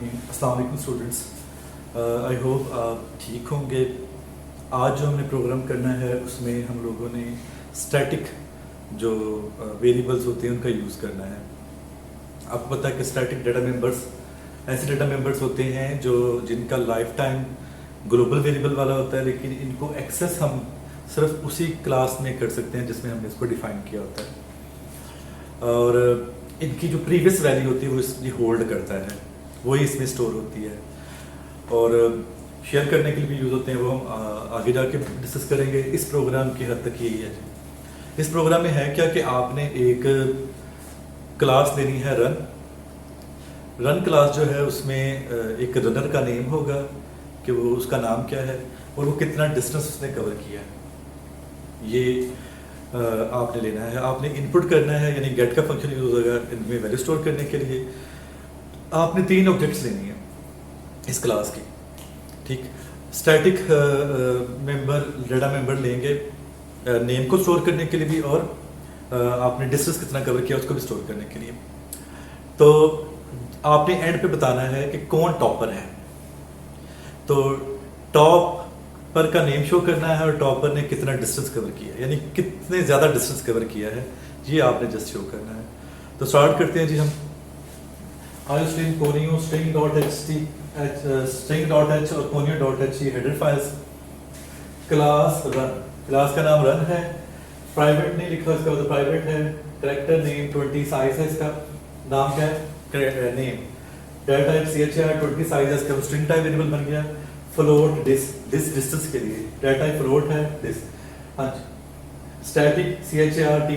अस्सलाम वालेकुम students. I hope आप ठीक होंगे। आज जो हमने प्रोग्राम करना है उसमें हम लोगों ने स्टैटिक जो वेरिएबल्स होते हैं उनका यूज़ करना है। आपको पता है कि स्टैटिक डाटा मेंबर्स ऐसे डाटा मेंबर्स होते हैं जो जिनका लाइफ टाइम ग्लोबल वेरिएबल वाला होता है, लेकिन इनको एक्सेस हम सिर्फ उसी क्लास में कर सकते हैं जिसमें हमने इसको डिफाइन किया होता है। और इनकी जो प्रीवियस वैल्यू होती है वो इसमें होल्ड करता है, वही इसमें स्टोर होती है और शेयर करने के लिए भी यूज़ होते हैं। वो हम आगे जाके डिस्कस करेंगे। इस प्रोग्राम की हद तक यही है। इस प्रोग्राम में है क्या कि आपने एक क्लास लेनी है रन क्लास जो है उसमें एक रनर का नेम होगा कि वो उसका नाम क्या है और वो कितना डिस्टेंस उसने कवर किया है, ये आपने लेना है। आपने इनपुट करना है, यानी गेट का फंक्शन यूज होगा इनमें वैल्यू स्टोर करने के लिए। आपने 3 ऑब्जेक्ट्स लेनी है इस क्लास की, ठीक। स्टैटिक मेंबर डाटा मेंबर लेंगे नेम को स्टोर करने के लिए भी और आपने डिस्टेंस कितना कवर किया उसको भी स्टोर करने के लिए। तो आपने एंड पे बताना है कि कौन टॉपर है। तो टॉप पर का नेम शो करना है और टॉपर ने कितना डिस्टेंस कवर किया है, यानी कितने ज़्यादा डिस्टेंस कवर किया है, ये आपने जस्ट शो करना है। तो स्टार्ट करते हैं जी हम। string conio string.h और conio.h ये header files. Class run, class का नाम रन है, प्राइवेट नहीं लिखा इसका मतलब प्राइवेट है। कैरेक्टर नेम 20 साइज है, इसका नाम क्या है name. Data type char 20 size है, इसका स्ट्रिंग टाइप वेरिएबल बन गया। फ्लोट दिस डिस्टेंस के लिए डेटा टाइप फ्लोट है दिस। हाँ जी। स्टैटिक char टी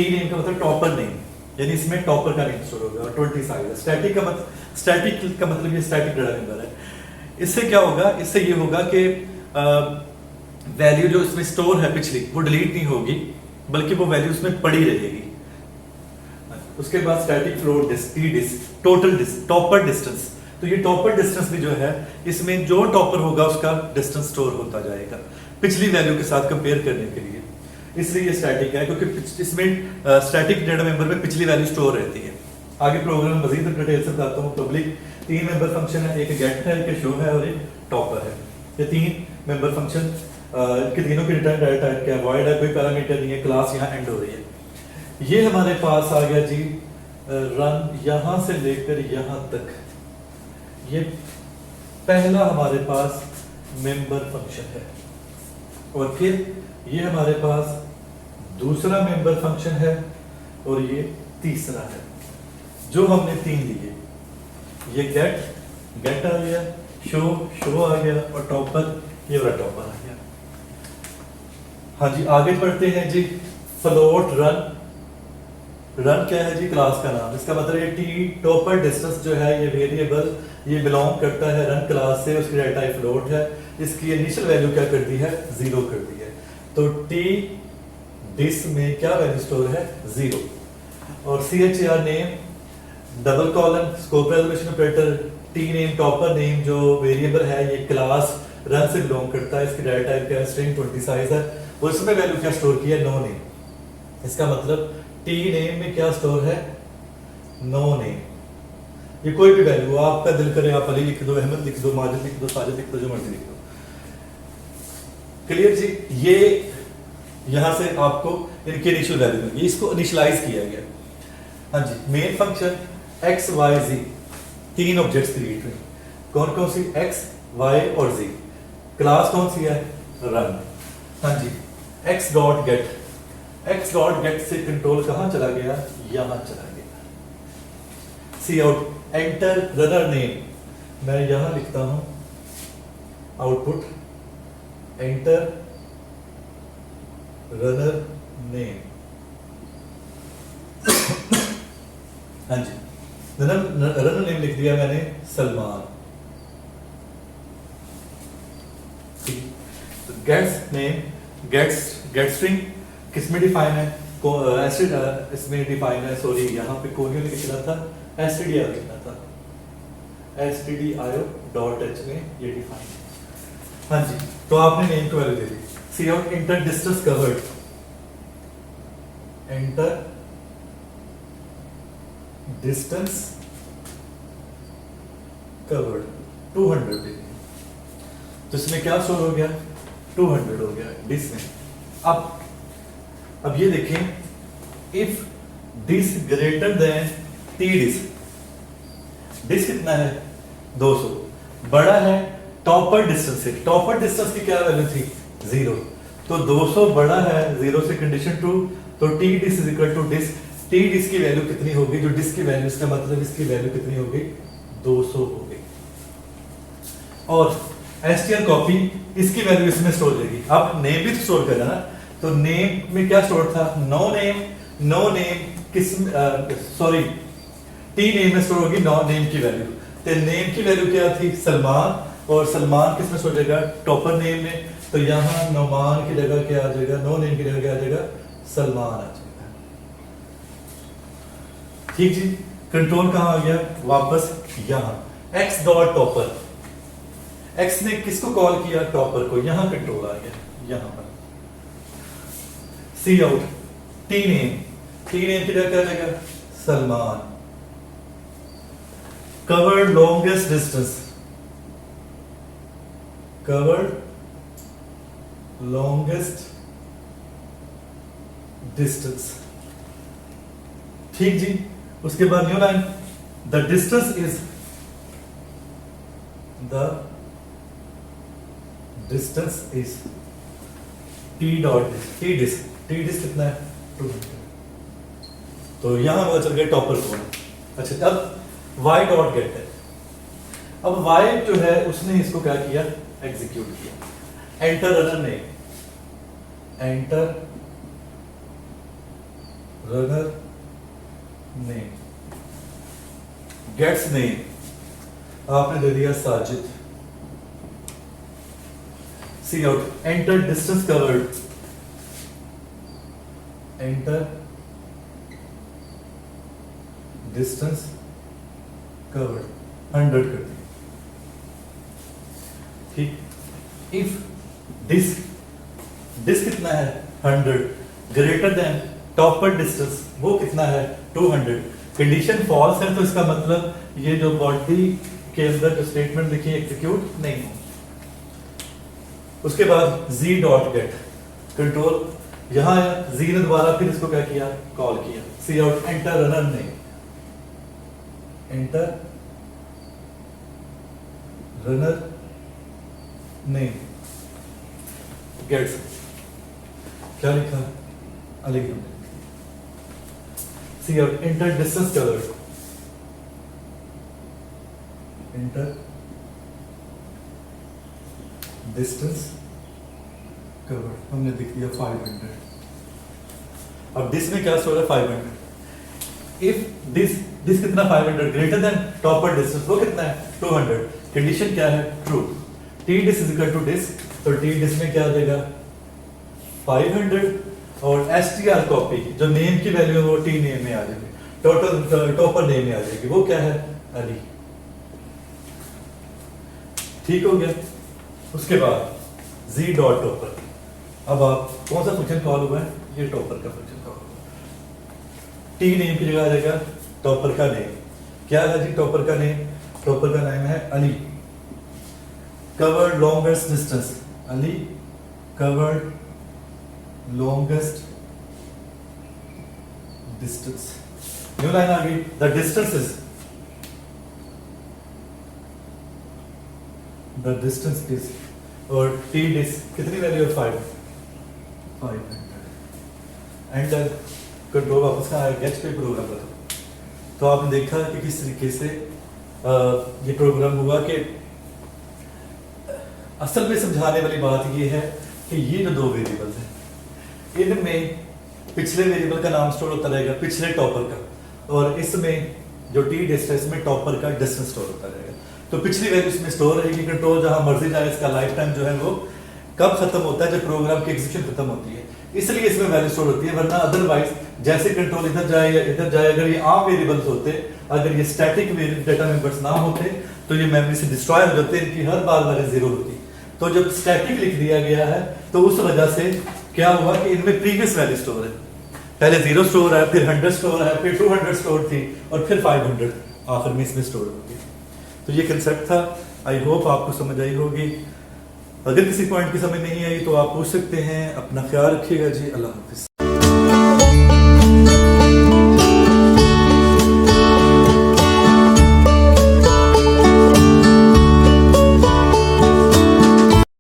नेम का मतलब टॉपर नेम, यानी इसमें टॉपर का नेम स्टोर होगा और 20 साइज है। स्टैटिक का मतलब ये स्टैटिक डाटा मेंबर है। इससे क्या होगा, इससे ये होगा कि वैल्यू जो इसमें स्टोर है पिछली वो डिलीट नहीं होगी, बल्कि वो वैल्यू उसमें पड़ी रहेगी। उसके बाद static float dis total topper distance. तो ये टॉपर डिस्टेंस भी जो है इसमें जो टॉपर होगा उसका डिस्टेंस स्टोर होता जाएगा पिछली वैल्यू के साथ कंपेयर करने के लिए। इसलिए ये स्टैटिक है क्योंकि इसमें स्टैटिक डाटा मेंबर में पिछली वैल्यू स्टोर रहती है। आगे प्रोग्राम मजीद डिटेल से बताता हूँ। पब्लिक 3 मेंबर फंक्शन है, एक गेट है, एक शो है और एक टॉपर है। ये 3 मेंबर फंक्शन के तीनों की रिटर्न डाटा टाइप क्या है, वॉइड है, कोई पैरामीटर नहीं है, क्लास यहाँ एंड हो रही है। ये हमारे पास आ गया जी रन, यहाँ से लेकर यहाँ तक ये पहला हमारे पास मेंबर फंक्शन है और फिर ये हमारे पास दूसरा मेंबर फंक्शन है और ये तीसरा है जो हमने 3 लिए। ये गेट आ गया, शो आ गया और टॉपर ये वाला टॉपर आ गया। हाँ जी, आगे बढ़ते हैं जी। फ्लोट रन क्या है जी, क्लास का नाम। इसका मतलब ये टी टॉपर डिस्टेंस जो है ये वेरिएबल ये बिलोंग करता है रन क्लास से, उसकी डाटा टाइप फ्लोट है। इसकी इनिशियल वैल्यू क्या कर दी है, 0 कर दी है। तो टी डिस में क्या वैल्यू स्टोर है, 0। और char name double colon scope resolution operator T name topper name जो वेरिएबल है ये क्लास रन से बिलोंग करता है। इसकी डाटा टाइप क्या है, स्ट्रिंग 20 साइज है और इसमें वैल्यू क्या स्टोर किया है, नो नेम। इसका मतलब टी नेम में क्या स्टोर है, नो नेम। ये कोई भी वैल्यू आपका दिल करे आप अली लिख दो, अहमद लिख दो, माजिद लिख दो, साजिद लिख दो, जो मर्जी लिख दो। क्लियर जी। ये यहां से आपको इनकी इनिशियल वैल्यू मिलेगी, इसको इनिशियलाइज किया गया। हाँ जी, मेन फंक्शन एक्स वाई जी 3 ऑब्जेक्ट्स क्रिएट हुए। कौन कौन सी, एक्स वाई और जी। क्लास कौन सी है, रन। हाँ जी, एक्स डॉट गेट से कंट्रोल कहां चला गया, यहां चला गया। सी आउट एंटर रनर नेम, मैं यहां लिखता हूं आउटपुट एंटर रनर नेम। हाँ जी, रनर नेम लिख दिया मैंने सलमान। तो गेट्स नेम गेट स्ट्रिंग किसमें डिफाइन है, इसमें डिफाइन है, सॉरी यहाँ पे कोनियो लिखना था, stdio लिखना था, stdio.h में ये डिफाइन है। हाँ जी, तो आपने नेम को वैल्यू दे दी। Cout enter distance covered, enter distance covered 200 दे दिया, तो इसमें क्या स्टोर हो गया, 200 हो गया डिस्क में। अब ये देखें, if disk greater than T disk, disk कितना है 200, बड़ा है टॉपर डिस्टेंस से, टॉपर डिस्टेंस की क्या वैल्यू थी 0, तो 200 बड़ा है 0 से, कंडीशन ट्रू, तो T disk is equal to disk, T disk की वैल्यू कितनी होगी, जो डिस्क की वैल्यू, इसका मतलब इसकी वैल्यू कितनी होगी 200 होगी। और एसटीआर कॉपी इसकी वैल्यू इसमें स्टोर रहेगी। अब नेम भी स्टोर करना ना, तो नेम में क्या स्टोर था, नो नेम किस सॉरी टी नेम में स्टोर होगी नो नेम की वैल्यू, तो नेम की वैल्यू क्या थी सलमान, और सलमान किस में स्टोर हो जाएगा टॉपर नेम में, तो यहाँ नोमान की जगह क्या आ जाएगा, नो नेम की जगह क्या आ जाएगा सलमान आ जाएगा। ठीक जी, कंट्रोल कहां आ गया, वापस यहां एक्स डॉट टॉपर, एक्स ने किसको कॉल किया टॉपर को, यहां कंट्रोल आ गया यहां पर। सी आउट टी नेम की जगह क्या आ जाएगा Salman, covered longest distance, covered longest distance, ठीक जी। उसके बाद new line, the distance is T dot T disk कितना है 200, तो यहां पता चल गया टॉपर कौन है। अच्छा, अब y डॉट गेट है, अब y जो है उसने इसको क्या किया एग्जीक्यूट किया, enter runner name, enter runner name, gets name आपने दे दिया Sajid, cout enter distance covered, enter distance covered 100 कर दिया, ठीक। इफ डिस्क कितना है 100 ग्रेटर देन टॉपर डिस्टेंस वो कितना है 200, कंडीशन फॉल्स है, तो इसका मतलब ये जो बॉडी के अंदर जो स्टेटमेंट लिखी है एग्जीक्यूट नहीं हो। उसके बाद जी डॉट गेट कंट्रोल, यहां जी ने दोबारा फिर इसको क्या किया कॉल किया, cout enter runner name, enter runner name, gets क्या लिखा Ali, cout enter distance covered, enter distance covered, हमने लिख दिया 500। अब डिस में क्या स्टोर है 500, इफ डिस कितना 500 ग्रेटर देन टॉपर डिस्टेंस वो कितना है 200, कंडीशन क्या है true, T dis is equal to dis, तो टी डिस में क्या आ जाएगा 500, और एसटीआर कॉपी जो नेम की वैल्यू है वो टी नेम में आ जाएगी, टोटल टॉपर नेम में आ जाएगी, वो क्या है अली, ठीक हो गया। उसके बाद जी डॉट टॉपर, अब आप कौन सा फंक्शन कॉल हुआ है, ये टॉपर का फंक्शन कॉल हुआ है, टी नेम की जगह आ जाएगा टॉपर का नेम, क्या है जी टॉपर का नेम है Ali, covered longest distance Ali, covered longest distance, new line आ गई, द डिस्टेंस इज और टी डिस कितनी वैल्यू है 500, एंड कंट्रोल वापस का गेट पे प्रोग्राम करो, तो आपने देखा कि किस तरीके से ये प्रोग्राम हुआ कि असल में समझाने वाली बात ये है कि ये जो दो वेरिएबल्स हैं इनमें पिछले वेरिएबल का नाम स्टोर होता रहेगा पिछले टॉपर का, और इसमें जो टी डिस्टेंस में टॉपर का डिस्टेंस स्टोर होता रहेगा, तो पिछली वैल्यू इसमें स्टोर रहेगी, कंट्रोल जहां मर्जी जाए, इसका लाइफ टाइम जो है वो कब खत्म होता है जब प्रोग्राम की एग्जीक्यूशन खत्म होती है, इसलिए इसमें वैल्यू स्टोर होती है, वरना अदरवाइज जैसे कंट्रोल इधर जाए या इधर जाए, अगर ये आम वेरिएबल्स होते, अगर ये स्टैटिक डेटा मेंबर्स ना होते तो ये मेमोरी से डिस्ट्रॉय हो जाते, इनकी हर बार वैल्यू जीरो होती, तो जब स्टैटिक लिख दिया गया है तो उस वजह से क्या हुआ कि इनमें प्रीवियस वैल्यू स्टोर है, पहले 0 स्टोर है, फिर 100 स्टोर है, फिर 200 स्टोर थी, और फिर 500 आखिर में इसमें स्टोर होगी। तो ये कंसेप्ट था, आई होप आपको समझ आई होगी। अगर किसी पॉइंट की समझ नहीं आई तो आप पूछ सकते हैं। अपना ख्याल रखिएगा जी, अल्लाह हाफिज़।